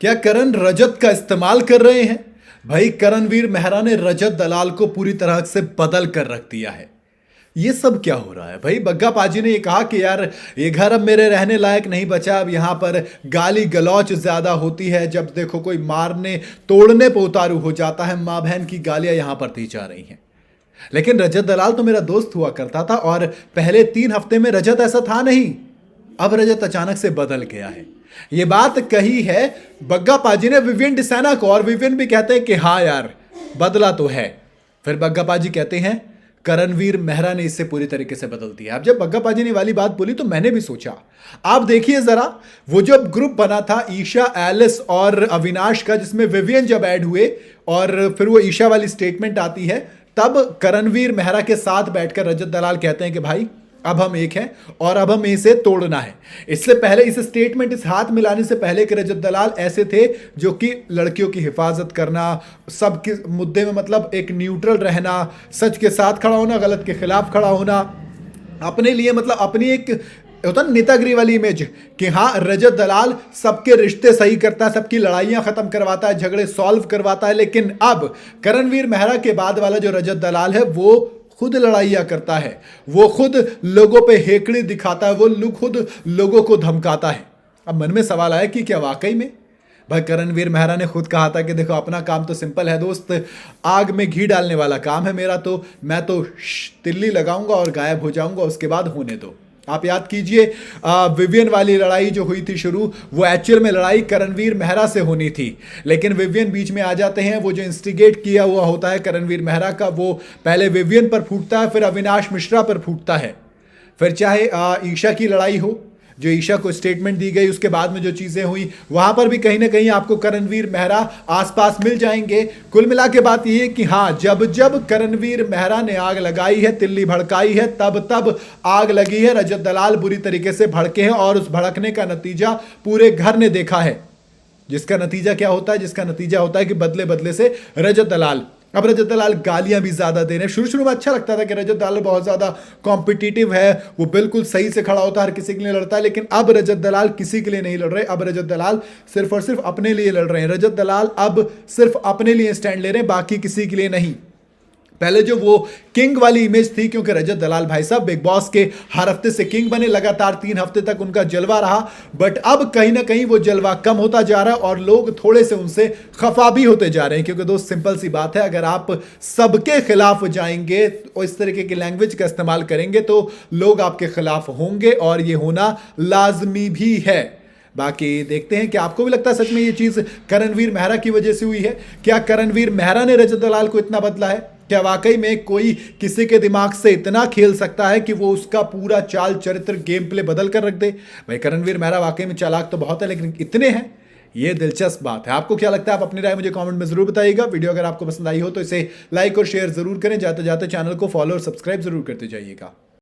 क्या करण रजत का इस्तेमाल कर रहे हैं? भाई करणवीर मेहरा ने रजत दलाल को पूरी तरह से बदल कर रख दिया है। ये सब क्या हो रहा है भाई? बग्गा पाजी ने ये कहा कि यार ये घर अब मेरे रहने लायक नहीं बचा, अब यहाँ पर गाली गलौच ज्यादा होती है, जब देखो कोई मारने तोड़ने पर उतारू हो जाता है, माँ बहन की गालियां यहाँ पर दी जा रही हैं। लेकिन रजत दलाल तो मेरा दोस्त हुआ करता था और पहले 3 हफ्ते में रजत ऐसा था नहीं। अब रजत अचानक से बदल गया है। ये बात कही है बग्गा पाजी ने विवियन डिसाना को, और विवियन भी कहते हैं कि हाँ यार बदला तो है। फिर बग्गा पाजी कहते हैं करणवीर मेहरा ने इससे पूरी तरीके से बदल दिया। अब जब बग्गा पाजी ने वाली बात बोली तो मैंने भी सोचा, आप देखिए जरा वो जब ग्रुप बना था ईशा, एलिस और अविनाश का, जिसमें विवियन जब ऐड हुए और फिर वो ईशा वाली स्टेटमेंट आती है, तब करणवीर मेहरा के साथ बैठकर रजत दलाल कहते हैं कि भाई अब हम एक हैं और अब हमें इसे तोड़ना है। इससे पहले इस स्टेटमेंट, इस हाथ मिलाने से पहले के रजत दलाल ऐसे थे जो कि लड़कियों की हिफाजत करना, सबके मुद्दे में मतलब एक न्यूट्रल रहना, सच के साथ खड़ा होना, गलत के खिलाफ खड़ा होना, अपने लिए मतलब अपनी एक होता नेतागिरी वाली इमेज कि हाँ रजत दलाल सबके रिश्ते सही करता है, सबकी लड़ाइयां खत्म करवाता है, झगड़े सॉल्व करवाता है। लेकिन अब करणवीर मेहरा के बाद वाला जो रजत दलाल है वो खुद लड़ाइयां करता है, वो खुद लोगों पे हेकड़ी दिखाता है, वो खुद लोगों को धमकाता है। अब मन में सवाल आया कि क्या वाकई में भाई करणवीर मेहरा ने खुद कहा था कि देखो अपना काम तो सिंपल है दोस्त, आग में घी डालने वाला काम है मेरा, तो मैं तो तिल्ली लगाऊंगा और गायब हो जाऊंगा, उसके बाद होने दो। आप याद कीजिए विवियन वाली लड़ाई जो हुई थी शुरू, वो एक्चुअल में लड़ाई करणवीर मेहरा से होनी थी, लेकिन विवियन बीच में आ जाते हैं। वो जो इंस्टिगेट किया हुआ होता है करणवीर मेहरा का, वो पहले विवियन पर फूटता है, फिर अविनाश मिश्रा पर फूटता है। फिर चाहे ईशा की लड़ाई हो, जो ईशा को स्टेटमेंट दी गई, उसके बाद में जो चीजें हुई, वहां पर भी कहीं ना कहीं आपको करणवीर मेहरा आसपास मिल जाएंगे। कुल मिला के बात यह है कि हाँ, जब जब करणवीर मेहरा ने आग लगाई है, तिल्ली भड़काई है, तब तब आग लगी है। रजत दलाल बुरी तरीके से भड़के हैं और उस भड़कने का नतीजा पूरे घर ने देखा है। जिसका नतीजा क्या होता है? जिसका नतीजा होता है कि बदले बदले से रजत दलाल, अब रजत दलाल गालियां भी ज्यादा दे रहे हैं। शुरू में अच्छा लगता था कि रजत दलाल बहुत ज्यादा कॉम्पिटिटिव है, वो बिल्कुल सही से खड़ा होता है, हर किसी के लिए लड़ता है, लेकिन अब रजत दलाल किसी के लिए नहीं लड़ रहे। अब रजत दलाल सिर्फ और सिर्फ अपने लिए लड़ रहे हैं। रजत दलाल अब सिर्फ अपने लिए स्टैंड ले रहे हैं, बाकी किसी के लिए नहीं। पहले जो वो किंग वाली इमेज थी, क्योंकि रजत दलाल भाई साहब बिग बॉस के हर हफ्ते से किंग बने, लगातार 3 हफ्ते तक उनका जलवा रहा, बट अब कहीं ना कहीं वो जलवा कम होता जा रहा है और लोग थोड़े से उनसे खफा भी होते जा रहे हैं। क्योंकि दोस्त सिंपल सी बात है, अगर आप सबके खिलाफ जाएंगे और इस तरीके की लैंग्वेज का इस्तेमाल करेंगे तो लोग आपके खिलाफ होंगे और ये होना लाजमी भी है। बाकी देखते हैं कि आपको भी लगता है सच में ये चीज करणवीर मेहरा की वजह से हुई है? क्या करणवीर मेहरा ने रजत दलाल को इतना बदला है? क्या वाकई में कोई किसी के दिमाग से इतना खेल सकता है कि वो उसका पूरा चाल चरित्र गेम प्ले बदल कर रख दे? भाई करणवीर मेहरा वाकई में चालाक तो बहुत है, लेकिन इतने हैं, ये दिलचस्प बात है। आपको क्या लगता है? आप अपनी राय मुझे कमेंट में जरूर बताइएगा। वीडियो अगर आपको पसंद आई हो तो इसे लाइक और शेयर जरूर करें। जाते जाते चैनल को फॉलो और सब्सक्राइब जरूर करते जाइएगा।